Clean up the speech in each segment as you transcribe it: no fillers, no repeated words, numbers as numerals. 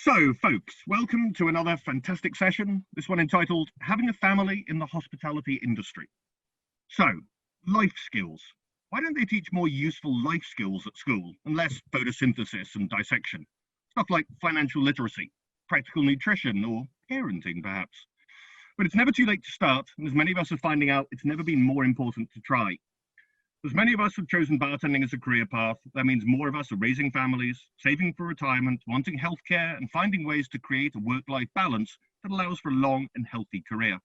So, folks, welcome to another fantastic session, this one entitled Having a Family in the Hospitality Industry. So, life skills. Why don't they teach more useful life skills at school and less photosynthesis and dissection? Stuff like financial literacy, practical nutrition, or parenting, perhaps. But it's never too late to start, and as many of us are finding out, it's never been more important to try. As many of us have chosen bartending as a career path, that means more of us are raising families, saving for retirement, wanting healthcare, and finding ways to create a work-life balance that allows for a long and healthy career.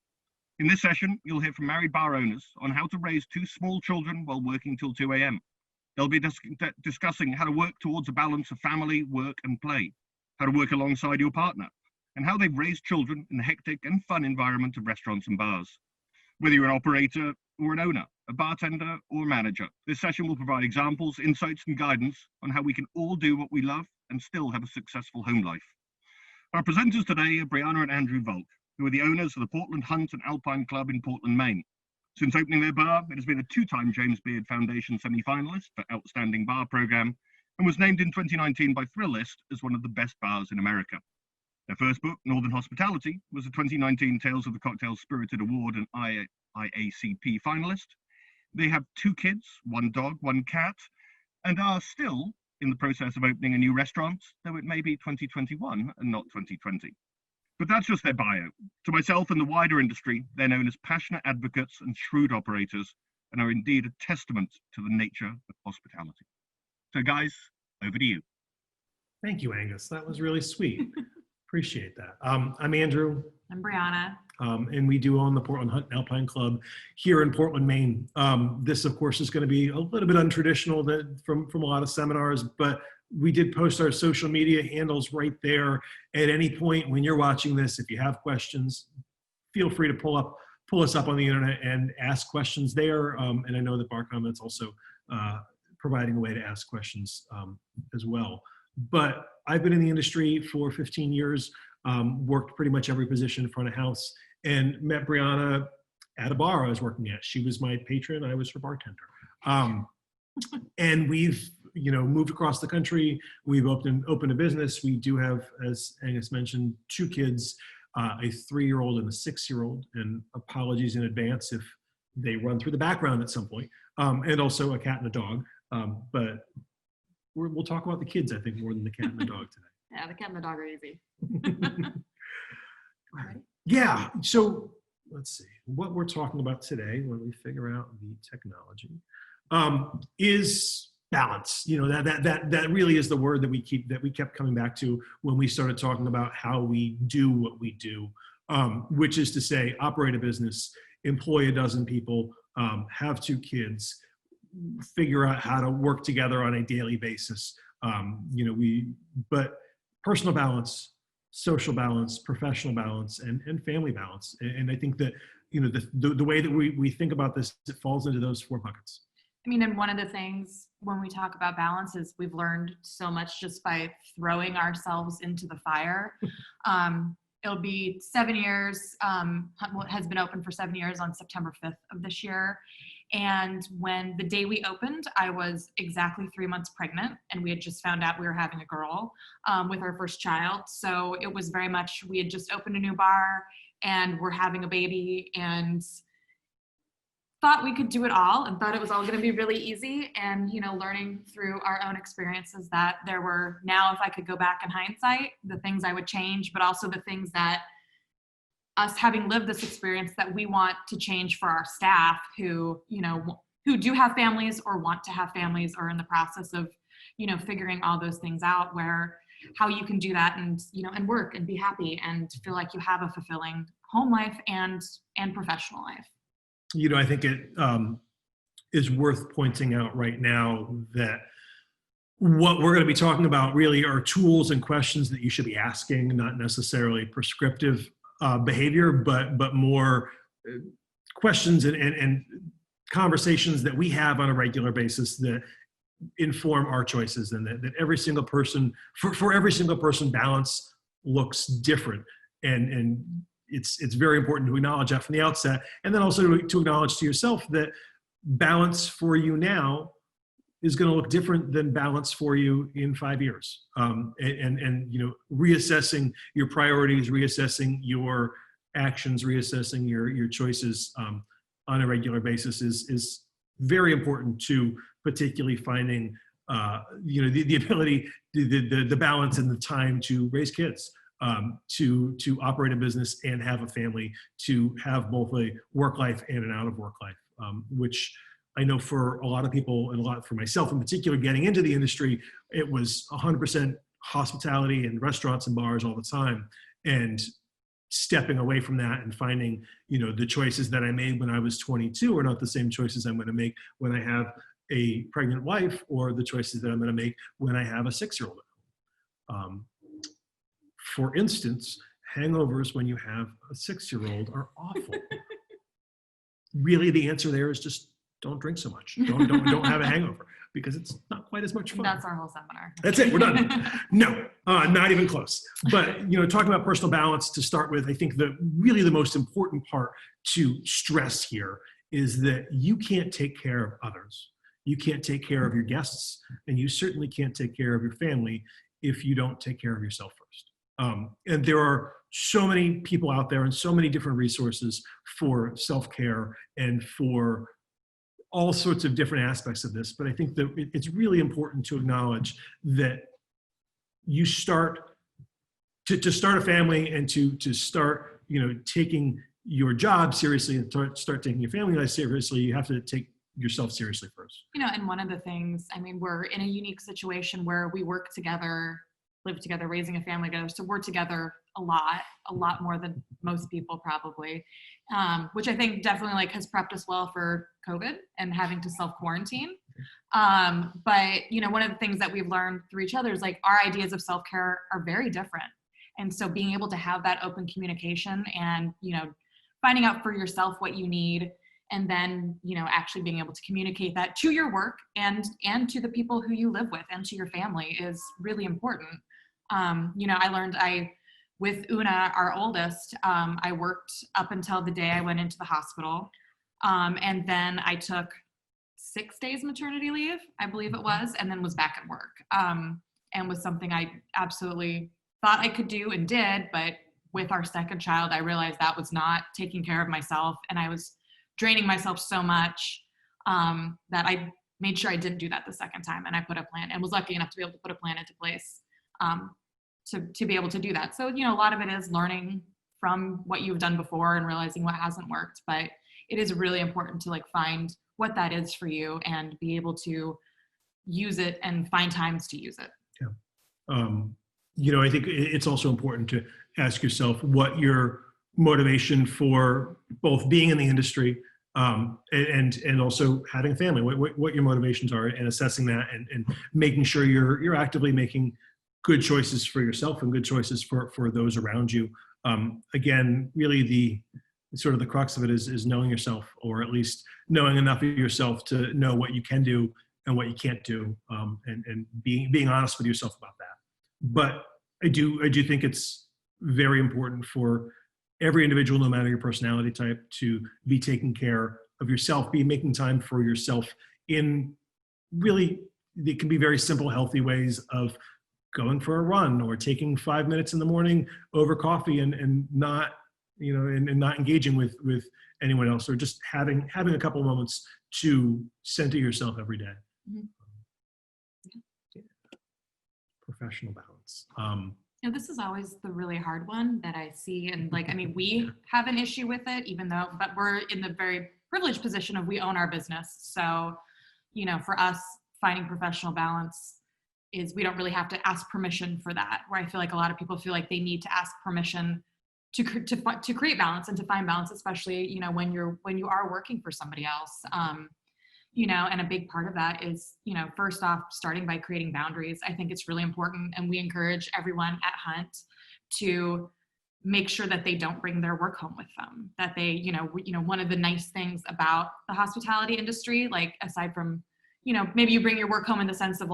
In this session, you'll hear from married bar owners on how to raise two small children while working till 2 a.m. They'll be discussing how to work towards a balance of family, work, and play, how to work alongside your partner, and how they've raised children in the hectic and fun environment of restaurants and bars. Whether you're an operator or an owner, a bartender or a manager, this session will provide examples, insights, and guidance on how we can all do what we love and still have a successful home life. Our presenters today are Briana and Andrew Volk, who are the owners of the Portland Hunt and Alpine Club in Portland, Maine. Since opening their bar, it has been a two-time James Beard Foundation semi-finalist for Outstanding Bar Program and was named in 2019 by Thrillist as one of the best bars in America. Their first book, Northern Hospitality, was a 2019 Tales of the Cocktail Spirited Award and IACP finalist. They have two kids, one dog, one cat, and are still in the process of opening a new restaurant, though it may be 2021 and not 2020. But that's just their bio. To myself and the wider industry, they're known as passionate advocates and shrewd operators, and are indeed a testament to the nature of hospitality. So guys, over to you. Thank you, Angus. That was really sweet. Appreciate that. I'm Andrew. I'm Briana. And we do own the Portland Hunt and Alpine Club here in Portland, Maine. This, of course, is going to be a little bit untraditional from a lot of seminars, but we did post our social media handles right there. At any point when you're watching this, if you have questions, feel free to pull us up on the internet and ask questions there. And I know that Bar Comment's also providing a way to ask questions as well. But I've been in the industry for 15 years, worked pretty much every position in front of house, and met Briana at a bar I was working at. She was my patron, I was her bartender. And we've moved across the country. We've opened a business. We do have, as Angus mentioned, two kids, a 3-year-old and a 6-year-old, and apologies in advance if they run through the background at some point, and also a cat and a dog. But we'll talk about the kids, I think, more than the cat and the dog today. Yeah, the cat and the dog are easy. Yeah, so let's see. What we're talking about today, when we figure out the technology, is balance. That really is the word that we kept coming back to when we started talking about how we do what we do, which is to say, operate a business, employ a dozen people, have two kids, figure out how to work together on a daily basis. But personal balance, social balance, professional balance, and family balance. And I think that, the way that we think about this, it falls into those 4 buckets. I mean, and one of the things when we talk about balance is we've learned so much just by throwing ourselves into the fire. It'll be 7 years, has been open for 7 years on September 5th of this year. And when the day we opened, I was exactly 3 months pregnant, and we had just found out we were having a girl with our first child. So it was very much, we had just opened a new bar and we're having a baby, and thought we could do it all and thought it was all going to be really easy. And, learning through our own experiences that there were, now if I could go back in hindsight, the things I would change, but also the things that us having lived this experience that we want to change for our staff who do have families or want to have families or in the process of, figuring all those things out, where how you can do that and, and work and be happy and feel like you have a fulfilling home life and professional life. I think it is worth pointing out right now that what we're going to be talking about really are tools and questions that you should be asking, not necessarily prescriptive behavior, but more questions and conversations that we have on a regular basis that inform our choices, and that every single person, for every single person, balance looks different. And it's very important to acknowledge that from the outset, and then also to acknowledge to yourself that balance for you now is going to look different than balance for you in 5 years. And reassessing your priorities, reassessing your actions, reassessing your choices on a regular basis is very important to particularly finding the ability, the balance and the time to raise kids, to operate a business and have a family, to have both a work life and an out of work life, which I know for a lot of people, and a lot for myself in particular, getting into the industry, it was 100% hospitality and restaurants and bars all the time. And stepping away from that and finding, the choices that I made when I was 22 are not the same choices I'm going to make when I have a pregnant wife, or the choices that I'm going to make when I have a 6-year-old at home. For instance, hangovers when you have a 6-year-old are awful. Really, the answer there is just don't drink so much. Don't have a hangover, because it's not quite as much fun. That's our whole seminar. That's it. We're done. No, not even close. But talking about personal balance to start with, I think really the most important part to stress here is that you can't take care of others. You can't take care of your guests, and you certainly can't take care of your family if you don't take care of yourself first. And there are so many people out there and so many different resources for self-care and for all sorts of different aspects of this. But I think that it's really important to acknowledge that you start to start a family and to start, taking your job seriously and start taking your family life seriously. You have to take yourself seriously first. And one of the things, we're in a unique situation where we work together, live together, raising a family together. So we're together a lot more than most people probably, which I think definitely has prepped us well for COVID and having to self-quarantine. But one of the things that we've learned through each other is our ideas of self-care are very different. And so being able to have that open communication and, finding out for yourself what you need, and then, actually being able to communicate that to your work and to the people who you live with and to your family is really important. I learned with Una, our oldest, I worked up until the day I went into the hospital. And then I took 6 days maternity leave, I believe it was, and then was back at work. And was something I absolutely thought I could do and did, but with our second child, I realized that was not taking care of myself, and I was draining myself so much that I made sure I didn't do that the second time, and I put a plan, and was lucky enough to be able to put a plan into place to be able to do that. So, a lot of it is learning from what you've done before and realizing what hasn't worked, but it is really important to find what that is for you and be able to use it and find times to use it. Yeah. I think it's also important to ask yourself what your motivation for both being in the industry and also having a family, what your motivations are, and assessing that and making sure you're actively making good choices for yourself and good choices for those around you. Again, really the sort of the crux of it is knowing yourself, or at least knowing enough of yourself to know what you can do and what you can't do, and being honest with yourself about that. But I do think it's very important for every individual, no matter your personality type, to be taking care of yourself, be making time for yourself in really, it can be very simple, healthy ways of going for a run or taking 5 minutes in the morning over coffee and not, and not engaging with anyone else, or just having a couple of moments to center yourself every day. Mm-hmm. Professional balance. This is always the really hard one that I see. And we have an issue with it, but we're in the very privileged position of we own our business. So, for us, finding professional balance is we don't really have to ask permission for that, where I feel like a lot of people feel like they need to ask permission to create balance and to find balance, especially, when you are working for somebody else. And a big part of that is, first off, starting by creating boundaries. I think it's really important. And we encourage everyone at Hunt to make sure that they don't bring their work home with them, that they, one of the nice things about the hospitality industry, aside from, maybe you bring your work home in the sense of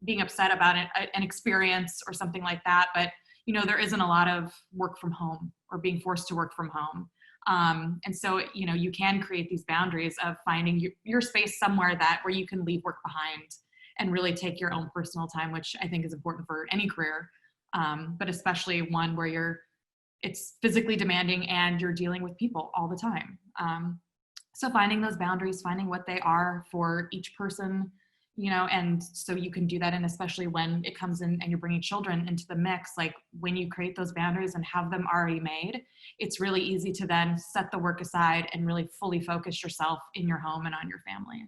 being upset about an experience or something like that. But, there isn't a lot of work from home or being forced to work from home. And so, you can create these boundaries of finding your space somewhere where you can leave work behind and really take your own personal time, which I think is important for any career, but especially one where it's physically demanding and you're dealing with people all the time. So finding those boundaries, finding what they are for each person, and so you can do that. And especially when it comes in and you're bringing children into the mix, like when you create those boundaries and have them already made, it's really easy to then set the work aside and really fully focus yourself in your home and on your family.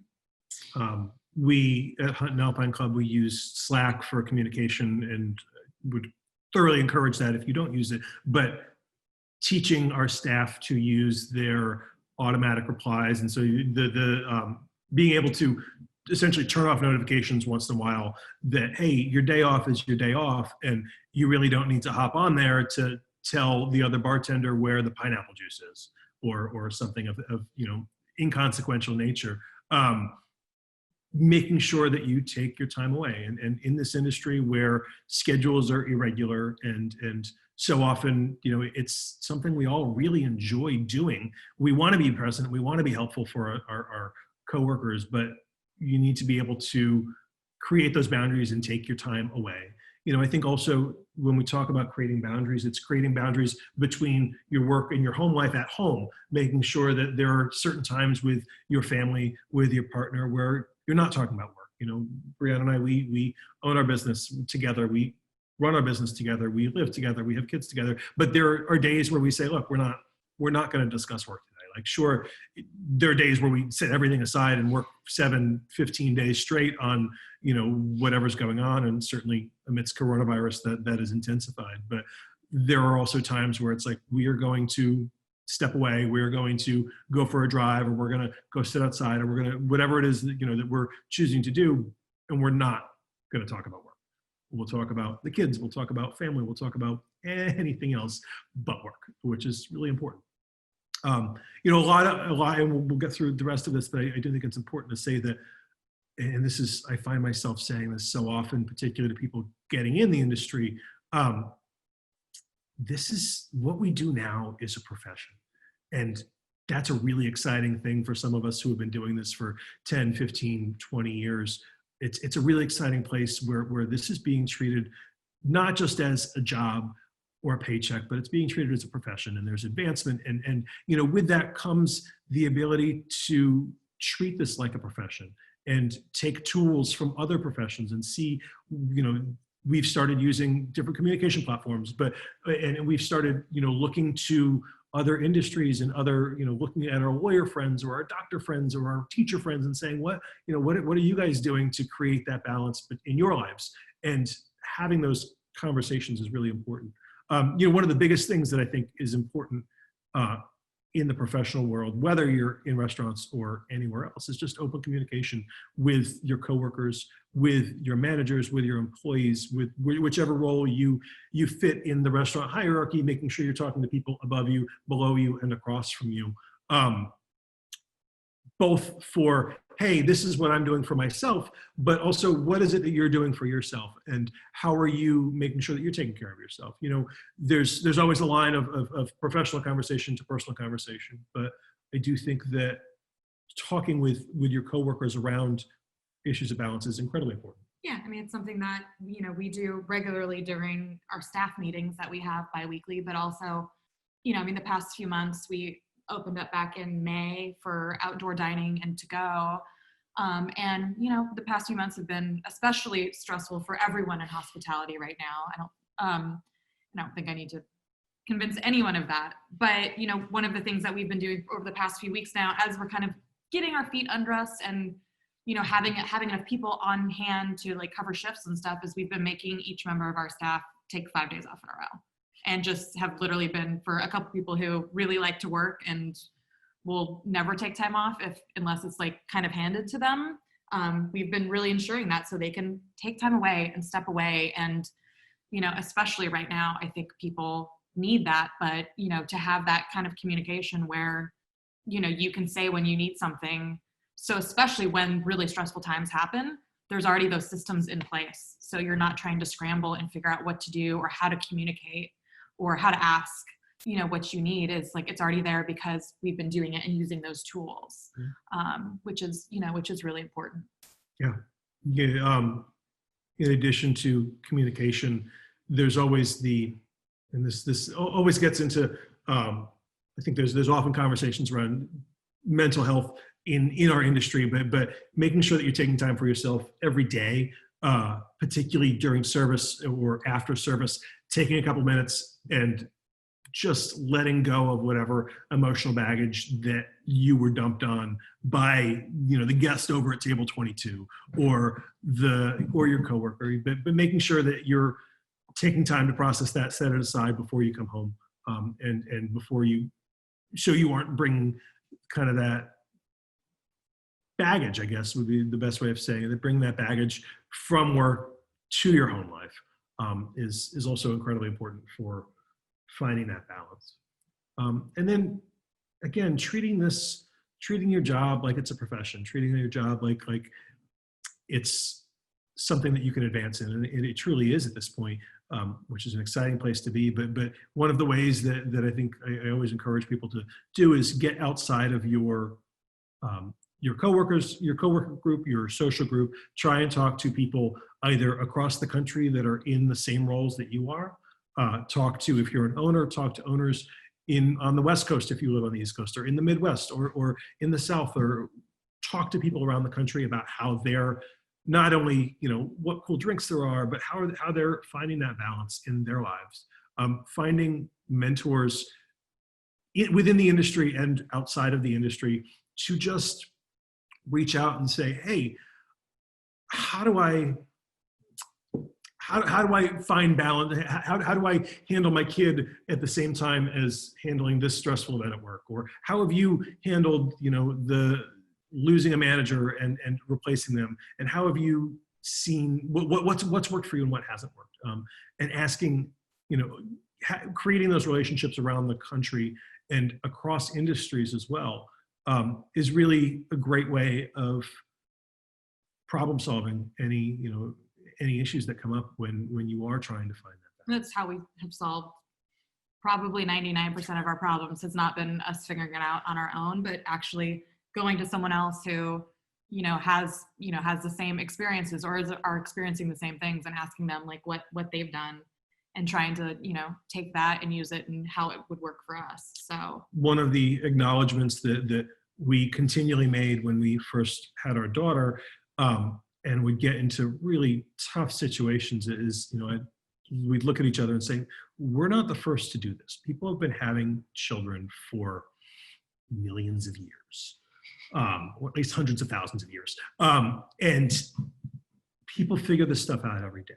We at Hunt and Alpine Club, we use Slack for communication and would thoroughly encourage that if you don't use it. But teaching our staff to use their automatic replies, and so being able to essentially turn off notifications once in a while that, hey, your day off is your day off, and you really don't need to hop on there to tell the other bartender where the pineapple juice is, or something of inconsequential nature. Making sure that you take your time away. And in this industry where schedules are irregular and so often, it's something we all really enjoy doing. We want to be present. We want to be helpful for our coworkers, but you need to be able to create those boundaries and take your time away. I think also when we talk about creating boundaries, it's creating boundaries between your work and your home life at home, making sure that there are certain times with your family, with your partner, where you're not talking about work. Briana and I, we own our business together. We run our business together. We live together. We have kids together. But there are days where we say, look, we're not going to discuss work today. Like, sure, there are days where we set everything aside and work 7-15 days straight on, whatever's going on. And certainly amidst coronavirus, that is intensified. But there are also times where it's like, we are going to step away, we're going to go for a drive, or we're going to go sit outside, or we're going to, whatever it is that, that we're choosing to do, and we're not going to talk about work. We'll talk about the kids, we'll talk about family, we'll talk about anything else but work, which is really important. A lot, and we'll get through the rest of this, but I do think it's important to say that, and this is, I find myself saying this so often, particularly to people getting in the industry, this is what we do now is a profession. And that's a really exciting thing for some of us who have been doing this for 10, 15, 20 years. It's a really exciting place where this is being treated not just as a job or a paycheck, but it's being treated as a profession, and there's advancement. And with that comes the ability to treat this like a profession and take tools from other professions and see, we've started using different communication platforms, and we've started, looking to other industries and other, looking at our lawyer friends or our doctor friends or our teacher friends and saying, what are you guys doing to create that balance in your lives? And having those conversations is really important. One of the biggest things that I think is important in the professional world, whether you're in restaurants or anywhere else, is just open communication with your coworkers, with your managers, with your employees, with whichever role you fit in the restaurant hierarchy, making sure you're talking to people above you, below you, and across from you. Both for, hey, this is what I'm doing for myself, but also what is it that you're doing for yourself, and how are you making sure that you're taking care of yourself? There's always a line of professional conversation to personal conversation, but I do think that talking with your coworkers around issues of balance is incredibly important. Yeah, it's something that we do regularly during our staff meetings that we have bi-weekly, but also, the past few months we opened up back in May for outdoor dining and to go. And the past few months have been especially stressful for everyone in hospitality right now. I don't think I need to convince anyone of that. But one of the things that we've been doing over the past few weeks now, as we're kind of getting our feet under us and having enough people on hand to cover shifts and stuff, is we've been making each member of our staff take 5 days off in a row. And just have literally been, for a couple people who really like to work and will never take time off unless it's kind of handed to them. We've been really ensuring that so they can take time away and step away. And, especially right now, I think people need that, but, to have that kind of communication where, you can say when you need something. So especially when really stressful times happen, there's already those systems in place. So you're not trying to scramble and figure out what to do or how to communicate or how to ask. what you need is like, it's already there because we've been doing it and using those tools, which is really important. Yeah. In addition to communication, there's always and this always gets into, I think there's often conversations around mental health in our industry, but making sure that you're taking time for yourself every day, particularly during service or after service, taking a couple minutes and just letting go of whatever emotional baggage that you were dumped on by, the guest over at table 22 or your coworker, but making sure that you're taking time to process that, set it aside before you come home, and before so you aren't bringing kind of that baggage, I guess would be the best way of saying it, that bring that baggage from work to your home life, is also incredibly important for finding that balance. And then again, treating your job like it's a profession, treating your job like it's something that you can advance in. And it truly is at this point, which is an exciting place to be. But one of the ways that I think I always encourage people to do is get outside of your coworkers, your coworker group, your social group. Try and talk to people either across the country that are in the same roles that you are. Talk to, if you're an owner, talk to owners on the West Coast if you live on the East Coast, or in the Midwest, or in the South, or talk to people around the country about how they're not only, what cool drinks there are, but how they're finding that balance in their lives. Finding mentors within the industry and outside of the industry to just reach out and say, hey, how do I find balance? How do I handle my kid at the same time as handling this stressful event at work? Or how have you handled, the losing a manager and replacing them? And how have you seen what's worked for you and what hasn't worked? And asking, creating those relationships around the country and across industries as well, is really a great way of problem solving any issues that come up when you are trying to find that balance. That's how we have solved probably 99% of our problems. Has not been us figuring it out on our own, but actually going to someone else who, has the same experiences or are experiencing the same things, and asking them like what they've done, and trying to, take that and use it and how it would work for us. So one of the acknowledgments that we continually made when we first had our daughter, and would get into really tough situations is, we'd look at each other and say, we're not the first to do this. People have been having children for millions of years, or at least hundreds of thousands of years. And people figure this stuff out every day.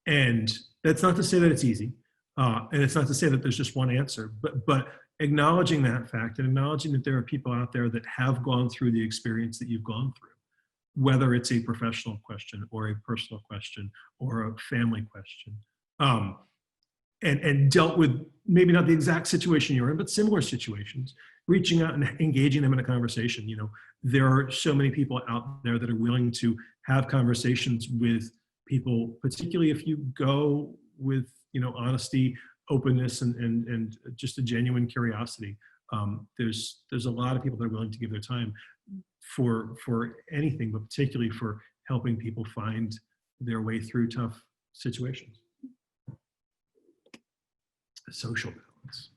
And that's not to say that it's easy. And it's not to say that there's just one answer, but acknowledging that fact and acknowledging that there are people out there that have gone through the experience that you've gone through, whether it's a professional question or a personal question or a family question, and dealt with maybe not the exact situation you're in, but similar situations, reaching out and engaging them in a conversation. There are so many people out there that are willing to have conversations with people, particularly if you go with, honesty, openness, and just a genuine curiosity. There's a lot of people that are willing to give their time for anything, but particularly for helping people find their way through tough situations. Social balance,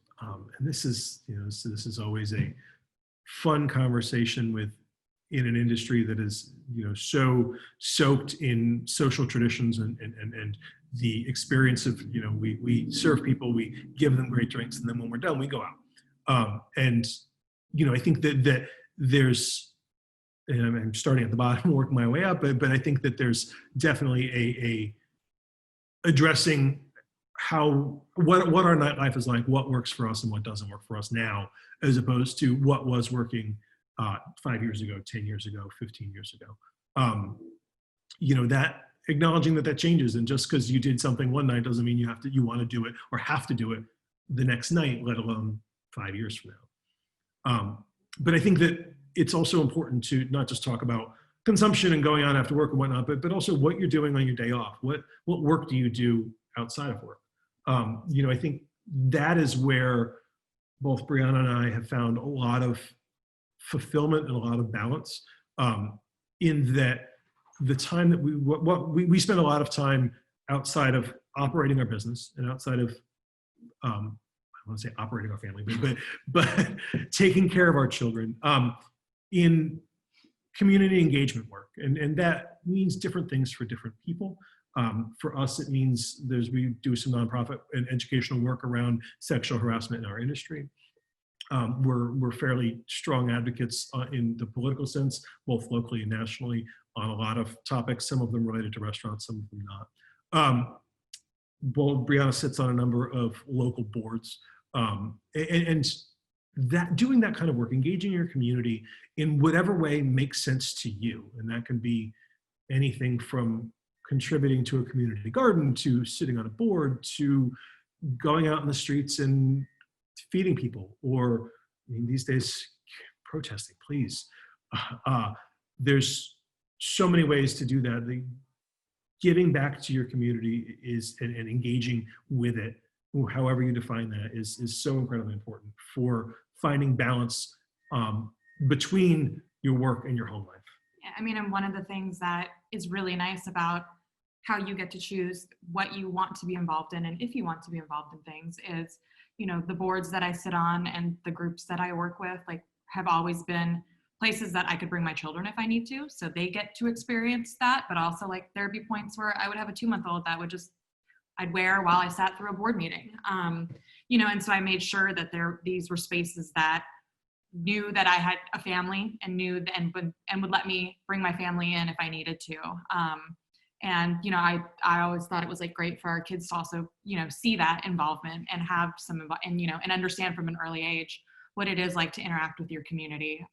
and this is this is always a fun conversation in an industry that is so soaked in social traditions and the experience of we serve people, we give them great drinks, and then when we're done we go out, and I think that there's, and I'm starting at the bottom and working my way up, but I think that there's definitely a addressing what our nightlife is like, what works for us and what doesn't work for us now, as opposed to what was working 5 years ago, 10 years ago, 15 years ago. That acknowledging that changes, and just because you did something one night doesn't mean you want to do it or have to do it the next night, let alone 5 years from now. But I think that it's also important to not just talk about consumption and going out after work and whatnot, but also what you're doing on your day off. What work do you do outside of work? I think that is where both Briana and I have found a lot of fulfillment and a lot of balance, in that the time that we spend a lot of time outside of operating our business and outside of, I want to say operating our family, but taking care of our children, in community engagement work. And that means different things for different people. For us, it means we do some nonprofit and educational work around sexual harassment in our industry. We're fairly strong advocates in the political sense, both locally and nationally, on a lot of topics, some of them related to restaurants, some of them not. Well, Briana sits on a number of local boards, and that doing that kind of work, engaging your community in whatever way makes sense to you. And that can be anything from contributing to a community garden, to sitting on a board, to going out in the streets and feeding people, or I mean, these days, protesting, please. There's so many ways to do that. Giving back to your community and engaging with it, however you define that, is so incredibly important for finding balance between your work and your home life. Yeah, I mean, and one of the things that is really nice about how you get to choose what you want to be involved in, and if you want to be involved in things, is, the boards that I sit on and the groups that I work with, like, have always been places that I could bring my children if I need to, so they get to experience that. But also, like, there'd be points where I would have a 2-month-old that I'd wear while I sat through a board meeting. And so I made sure that these were spaces that knew that I had a family and knew that, and would let me bring my family in if I needed to. I always thought it was, like, great for our kids to also, see that involvement and have some, and understand from an early age what it is like to interact with your community.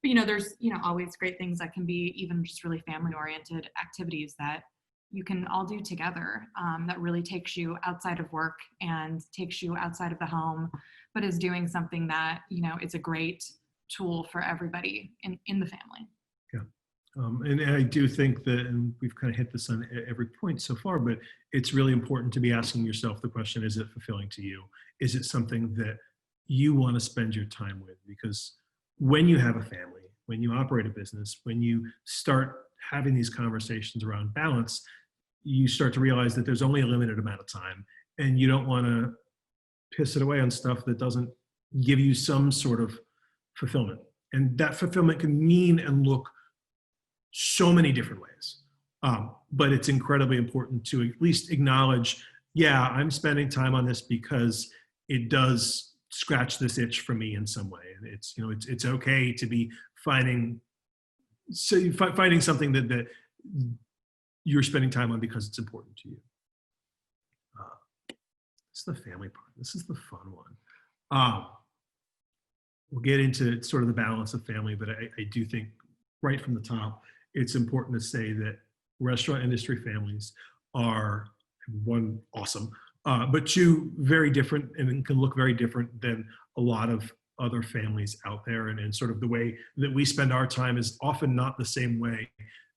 But there's, always great things that can be even just really family-oriented activities that you can all do together, that really takes you outside of work and takes you outside of the home, but is doing something that, is a great tool for everybody in the family. Yeah. And I do think that, and we've kind of hit this on every point so far, but it's really important to be asking yourself the question, is it fulfilling to you? Is it something that you want to spend your time with? Because when you have a family, when you operate a business, when you start having these conversations around balance, you start to realize that there's only a limited amount of time, and you don't want to piss it away on stuff that doesn't give you some sort of fulfillment. And that fulfillment can mean and look so many different ways. But it's incredibly important to at least acknowledge, yeah, I'm spending time on this because it does scratch this itch for me in some way. And it's okay to be finding something that you're spending time on because it's important to you. This is the family part. This is the fun one. We'll get into sort of the balance of family, but I do think right from the top, it's important to say that restaurant industry families are, one, awesome, but two, very different, and can look very different than a lot of other families out there. And sort of the way that we spend our time is often not the same way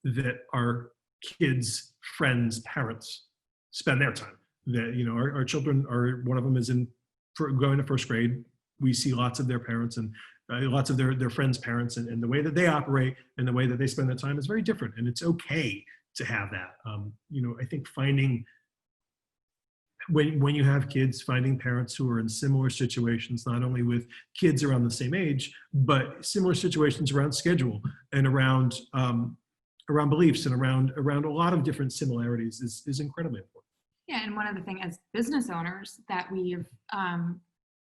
that our kids, friends, parents spend their time. That, our children one of them is going to first grade. We see lots of their parents and lots of their friends' parents, and the way that they operate and the way that they spend their time is very different. And it's okay to have that. I think finding, when you have kids, finding parents who are in similar situations, not only with kids around the same age, but similar situations around schedule and around beliefs and around a lot of different similarities is incredibly important. Yeah, and one of the things as business owners that we've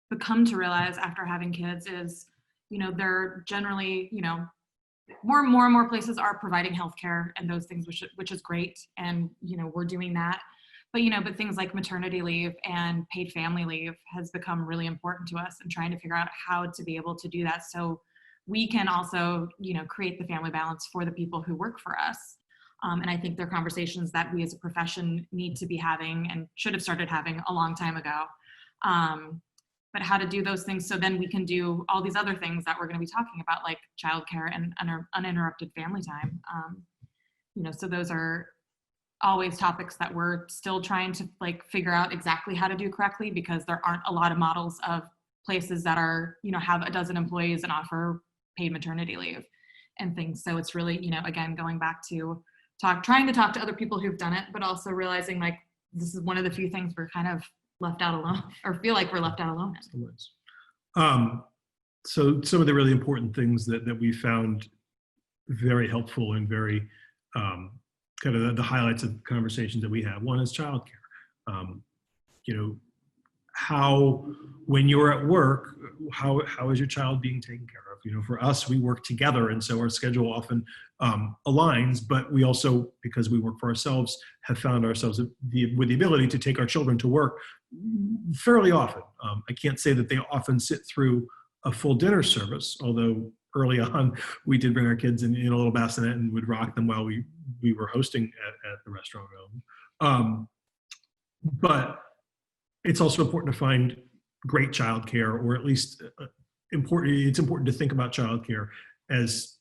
become to realize after having kids is, they're generally, more and more places are providing healthcare and those things, which is great. And, we're doing that. But things like maternity leave and paid family leave has become really important to us, and trying to figure out how to be able to do that so we can also, create the family balance for the people who work for us. And I think they're conversations that we as a profession need to be having and should have started having a long time ago. But how to do those things so then we can do all these other things that we're going to be talking about, like childcare and uninterrupted family time. So those are always topics that we're still trying to figure out exactly how to do correctly, because there aren't a lot of models of places that are, have a dozen employees and offer paid maternity leave and things. So it's really, again, going back to trying to talk to other people who've done it, but also realizing like this is one of the few things we're kind of left out alone, or feel like we're left out alone in. So some of the really important things that we found very helpful and very kind of the highlights of conversations that we have. One is childcare. How, when you're at work, how is your child being taken care of? For us, we work together, and so our schedule often aligns, but we also, because we work for ourselves, have found ourselves with the ability to take our children to work fairly often. I can't say that they often sit through a full dinner service, although early on we did bring our kids in a little bassinet and would rock them while we were hosting at the restaurant. But it's also important to find great childcare, or at least it's important to think about childcare as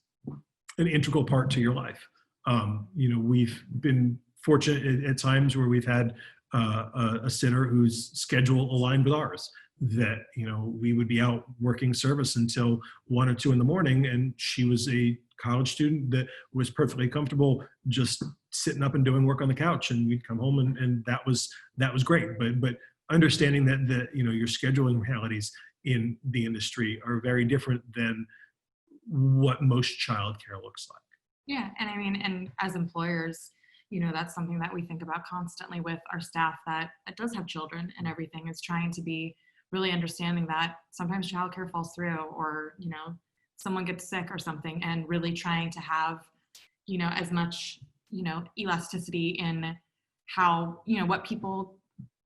an integral part to your life. We've been fortunate at times where we've had a sitter whose schedule aligned with ours, that we would be out working service until 1 or 2 in the morning, and she was a college student that was perfectly comfortable just sitting up and doing work on the couch, and we'd come home and that was great. But understanding that your scheduling realities in the industry are very different than what most childcare looks like. Yeah, and I mean, and as employers, that's something that we think about constantly with our staff that does have children and everything, is trying to be really understanding that sometimes childcare falls through, or someone gets sick or something, and really trying to have as much elasticity in how what people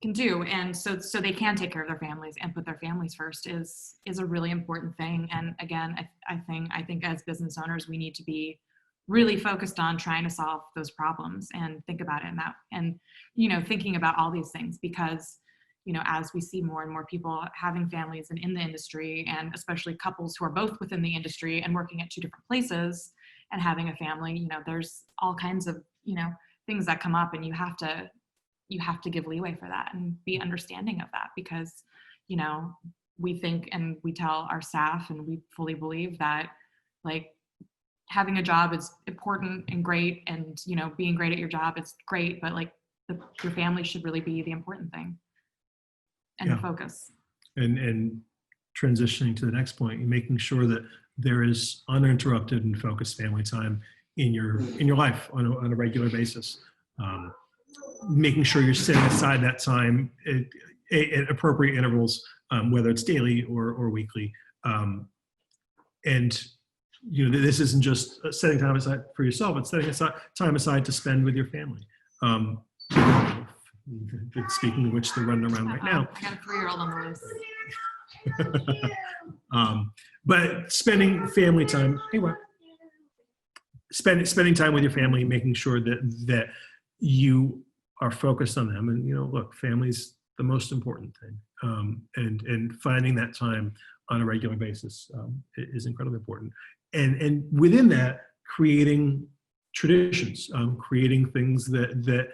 can do, and so they can take care of their families and put their families first is a really important thing. And again, I think as business owners, we need to be really focused on trying to solve those problems and think about it and thinking about all these things, because as we see more and more people having families and in the industry, and especially couples who are both within the industry and working at 2 different places and having a family, there's all kinds of things that come up, and you have to give leeway for that and be understanding of that, because we think and we tell our staff, and we fully believe that like having a job is important and great, and being great at your job is great, but like your family should really be the important thing and the focus. And transitioning to the next point, making sure that there is uninterrupted and focused family time in your life on a regular basis. Making sure you're setting aside that time at appropriate intervals, whether it's daily or weekly. And this isn't just setting time aside for yourself, it's setting time aside to spend with your family. Speaking of which, they're running around right now. I got a 3-year-old on the loose. But spending family time, spending time with your family, making sure that you are focused on them. And look, family's the most important thing. And finding that time on a regular basis is incredibly important. And within that, creating traditions, creating things that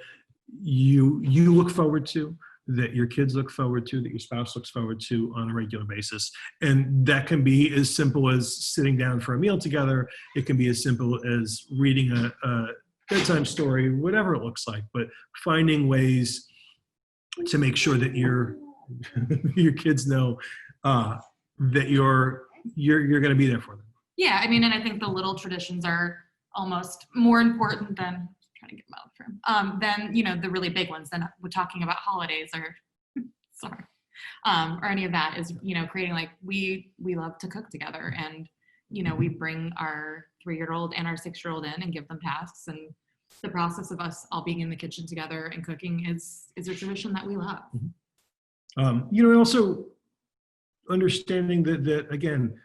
you look forward to, that your kids look forward to, that your spouse looks forward to on a regular basis. And that can be as simple as sitting down for a meal together. It can be as simple as reading a bedtime story, whatever it looks like, but finding ways to make sure that your kids know that you're going to be there for them. Yeah, I mean, and I think the little traditions are almost more important than trying to get them out of the room. Then the really big ones. Then we're talking about holidays or or any of that is creating, like we love to cook together, and we bring our 3-year-old and our 6-year-old in and give them tasks, and the process of us all being in the kitchen together and cooking is a tradition that we love. And also understanding that again,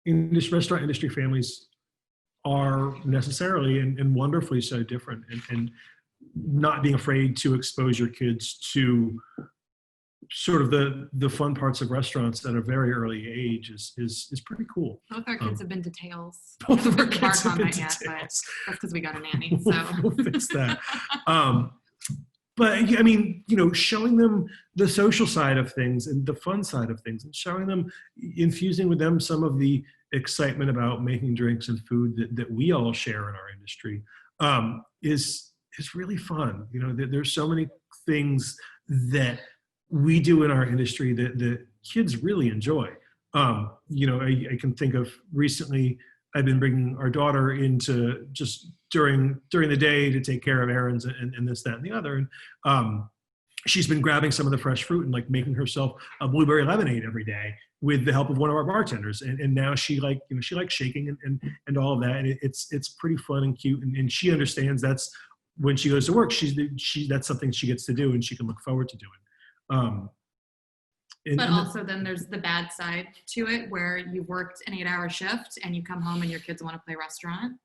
in this restaurant industry, families are necessarily and wonderfully so different, and not being afraid to expose your kids to sort of the fun parts of restaurants at a very early age is pretty cool. Both our kids have been to Tails. Both of our kids have been to Tails. That's because we got a nanny. So We'll fix that. but I mean, showing them the social side of things and the fun side of things, and showing them, infusing with them some of the excitement about making drinks and food that we all share in our industry, is really fun. There's so many things that we do in our industry that kids really enjoy. I can think of recently, I've been bringing our daughter into just during the day to take care of errands and this, that, and the other. And she's been grabbing some of the fresh fruit and like making herself a blueberry lemonade every day with the help of one of our bartenders. And now she likes shaking and all of that. And it's pretty fun and cute. And she understands that's when she goes to work, that's something she gets to do and she can look forward to doing. But also then there's the bad side to it where you worked an 8-hour shift and you come home and your kids want to play restaurant.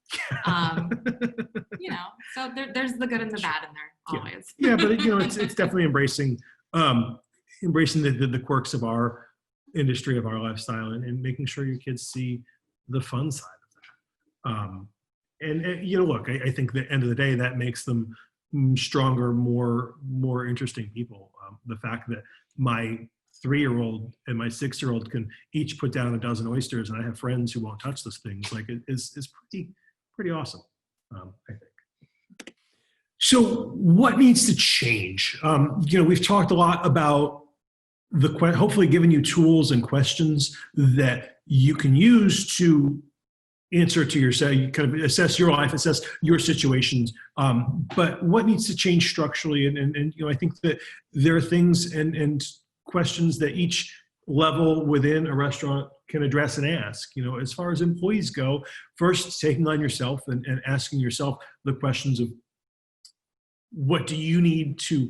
So there's the good and the bad in there always. Yeah, but it's definitely embracing the quirks of our industry, of our lifestyle, and making sure your kids see the fun side of that. Look, I think at the end of the day, that makes them stronger, more interesting people. The fact that my 3-year-old and my 6-year-old can each put down a dozen oysters, and I have friends who won't touch those things, like it is pretty awesome, I think. So what needs to change? We've talked a lot about hopefully giving you tools and questions that you can use to answer to yourself, you kind of assess your life, assess your situations. But what needs to change structurally? And I think that there are things and questions that each level within a restaurant can address and ask. As far as employees go, first taking on yourself and asking yourself the questions of what do you need to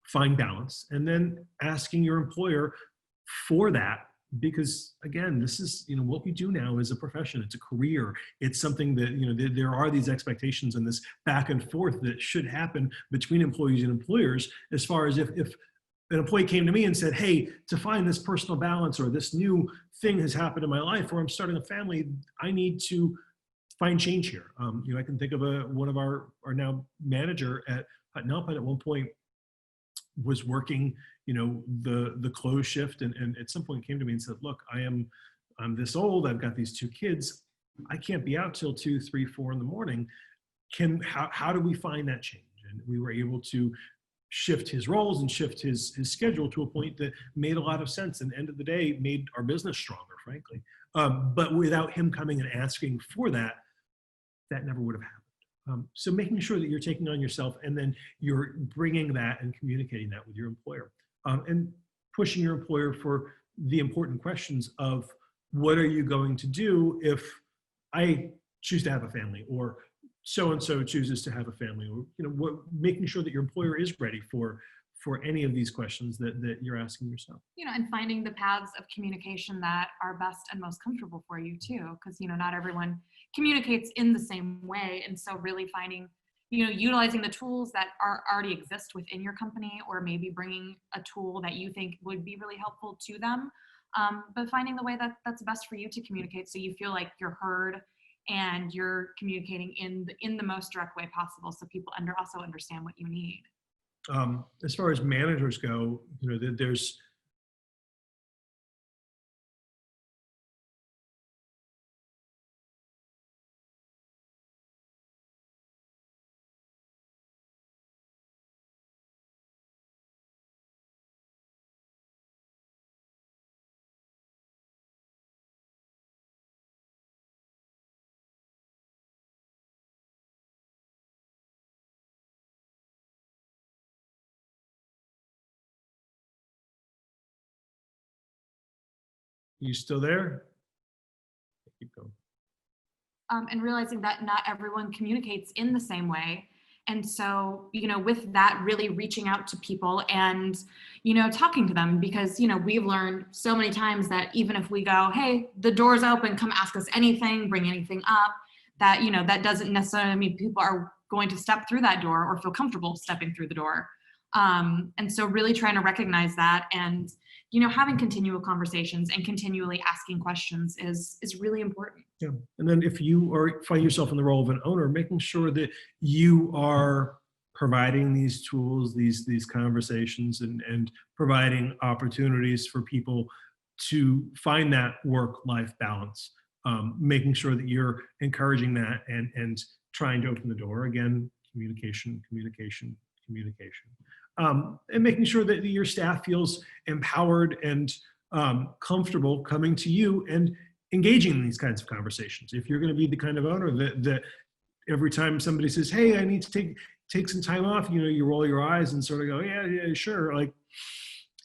find balance, and then asking your employer for that. Because again, this is, what we do now is a profession. It's a career. It's something that, there are these expectations and this back and forth that should happen between employees and employers. As far as if an employee came to me and said, hey, to find this personal balance, or this new thing has happened in my life, or I'm starting a family, I need to find change here. I can think of one of our now manager at Alpine at one point was working, the close shift, and at some point came to me and said, look, I'm this old, I've got these 2 kids, I can't be out till 2, 3, 4 in the morning. How do we find that change? And we were able to shift his roles and shift his schedule to a point that made a lot of sense, and end of the day made our business stronger, frankly. But without him coming and asking for that never would have happened. So making sure that you're taking on yourself, and then you're bringing that and communicating that with your employer, and pushing your employer for the important questions of what are you going to do if I choose to have a family, or so-and-so chooses to have a family, or, making sure that your employer is ready for any of these questions that you're asking yourself. And finding the paths of communication that are best and most comfortable for you too, because, not everyone communicates in the same way. And so really finding, utilizing the tools that already exist within your company, or maybe bringing a tool that you think would be really helpful to them. But finding the way that's best for you to communicate, so you feel like you're heard and you're communicating in the most direct way possible, so people also understand what you need. As far as managers go, there's you still there? Keep going. And realizing that not everyone communicates in the same way. And so, with that, really reaching out to people and, talking to them, because, we've learned so many times that even if we go, hey, the door's open, come ask us anything, bring anything up, that, that doesn't necessarily mean people are going to step through that door or feel comfortable stepping through the door. And so really trying to recognize that, and, having continual conversations and continually asking questions is really important. Yeah. And then if you find yourself in the role of an owner, making sure that you are providing these tools, these conversations, and providing opportunities for people to find that work-life balance, making sure that you're encouraging that and trying to open the door. Again, communication, communication, communication. And making sure that your staff feels empowered and comfortable coming to you and engaging in these kinds of conversations. If you're going to be the kind of owner that every time somebody says, hey, I need to take some time off, you roll your eyes and sort of go, yeah, sure. Like,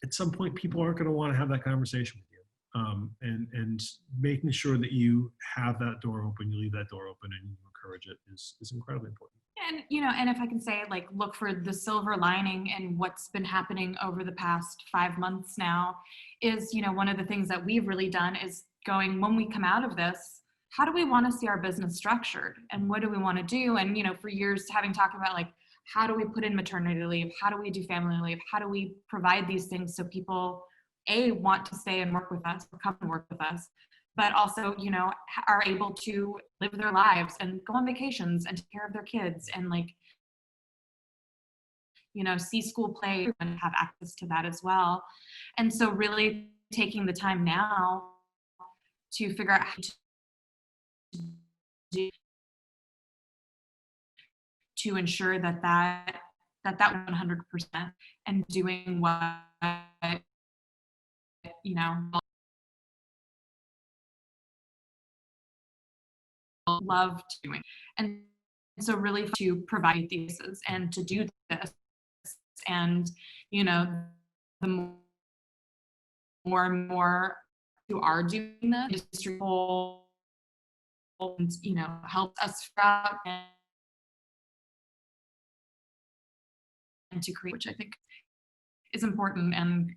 at some point, people aren't going to want to have that conversation with you. And making sure that you have that door open, you leave that door open, and you encourage it is incredibly important. And, and if I can say, like, look for the silver lining in what's been happening over the past 5 months now is, one of the things that we've really done is going, when we come out of this, how do we want to see our business structured? And what do we want to do? And, for years having talked about, like, how do we put in maternity leave? How do we do family leave? How do we provide these things so people, A, want to stay and work with us, or come and work with us, but also, are able to live their lives and go on vacations and take care of their kids and, like, see school play and have access to that as well. And so really taking the time now to figure out how to do to ensure that 100% and doing what, love doing. And so really to provide these and to do this, and the more and more who are doing this, industry whole, helps us out and to create, which I think is important. And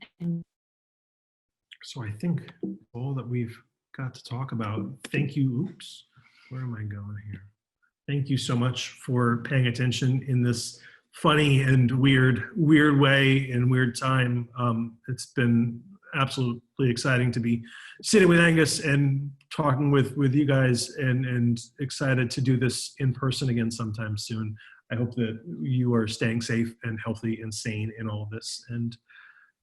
so I think all that we've got to talk about. Thank you. Oops, where am I going here? Thank you so much for paying attention in this funny and weird way and weird time. It's been absolutely exciting to be sitting with Angus and talking with you guys, and excited to do this in person again sometime soon. I hope that you are staying safe and healthy and sane in all of this, and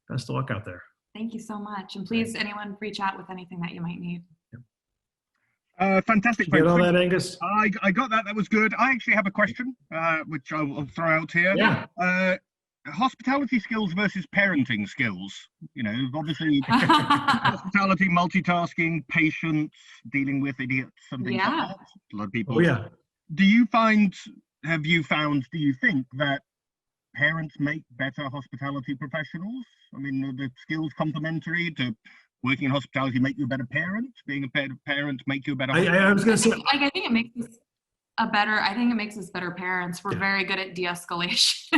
best of luck out there. Thank you so much. And please, anyone, reach out with anything that you might need. Fantastic. Did you get all that, Angus? I got that. That was good. I actually have a question, which I'll throw out here. Yeah. Hospitality skills versus parenting skills. Obviously, hospitality, multitasking, patience, dealing with idiots, and things like that. A lot of people. Oh, yeah. Do you think that parents make better hospitality professionals? I mean, are the skills complementary to working in hospitality make you a better parent? Being a better parent make you a better I was going to say, I think it makes us makes us better parents. We're very good at de-escalation.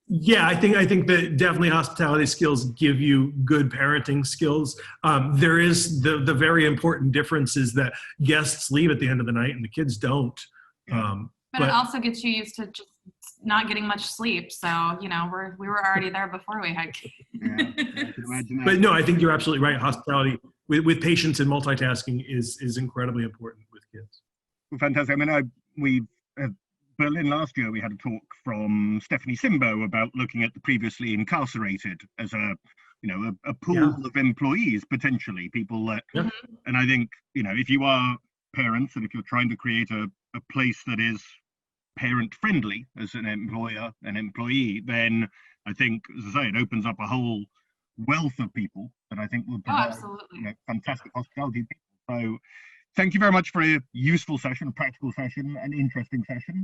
Yeah, I think that definitely hospitality skills give you good parenting skills. There is the very important difference is that guests leave at the end of the night and the kids don't. But it also gets you used to just not getting much sleep. So, we were already there before we had kids. But no, I think you're absolutely right. Hospitality with patience and multitasking is incredibly important with kids. Fantastic. I mean, Berlin last year, we had a talk from Stephanie Simbo about looking at the previously incarcerated as a pool of employees, potentially people that, and I think, if you are parents and if you're trying to create a place that is parent friendly as an employer and employee, then I think, as I say, it opens up a whole wealth of people that I think will provide fantastic hospitality people. So thank you very much for a useful session, a practical session, an interesting session.